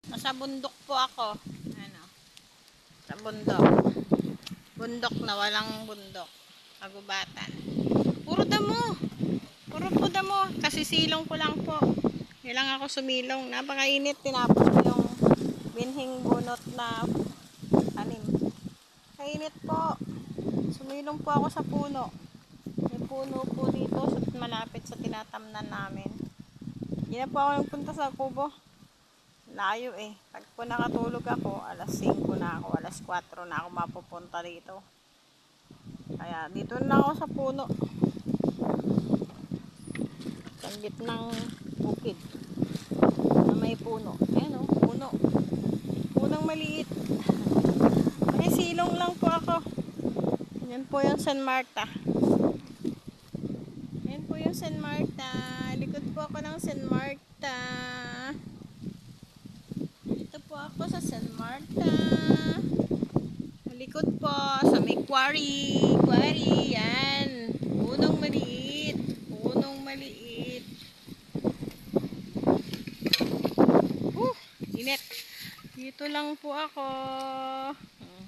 Nasa bundok po ako. Ano? Sa bundok. Bundok na walang bundok. Kagubatan. Puro damo. Puro po damo. Kasi silong ko lang po. Hindi lang ako sumilong. Napakainit. Tinapos ko yung binhing bunot na tanim. Kainit po. Sumilong po ako sa puno. May puno po dito sa malapit sa tinatamnan namin. Hindi na po ako nagpunta sa kubo. Layo eh. Pag po nakatulog ako, alas 5 na ako, alas 4 na ako mapupunta dito. Kaya dito na ako sa puno. Sa gitnang bukid. Na may puno. Ayan o, puno. Punong maliit. May silong lang po ako. Yan po yung San Marta. Yan po yung San Marta. Likod po ako ng San Marta. Dito po ako sa San Marta. Malikod po sa may quarry. Quarry, yan. Punong maliit. Punong maliit. Init. Dito lang po ako.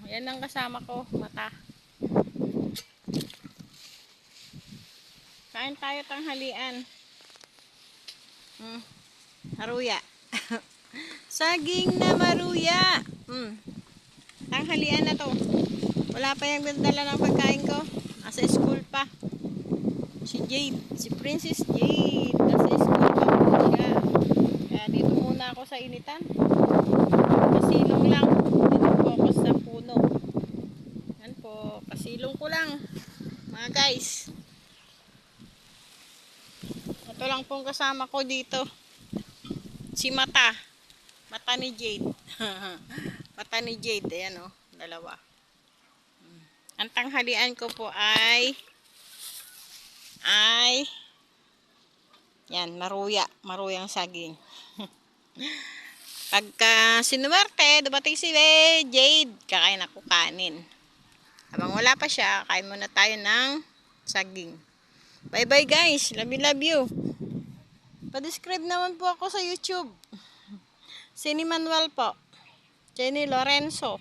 Yan ang kasama ko. Mata. Kain tayo tanghalian. Maruya. Saging na maruya. Tanghalian na to. Wala pa yung dala ng pagkain ko. Nasa school pa. Si Jade. Si Princess Jade. Nasa school pa po siya. Kaya dito muna ako sa initan. Pasilong lang. Dito po ako sa puno. Yan po. Pasilong ko lang. Mga guys. Ito lang pong kasama ko dito. Si Mata. Mata ni Jade. Mata ni Jade. Ayan o. Dalawa. Ang tanghalian ko po ay yan, maruya. Maruyang saging. Pagka sinuwerte, dumating si Jade, kakain ako kanin. Habang wala pa siya, kain muna tayo ng saging. Bye bye guys. Love you, love you. Pa-describe naman po ako sa YouTube. Jenny Manuel po. Jenny Lorenzo.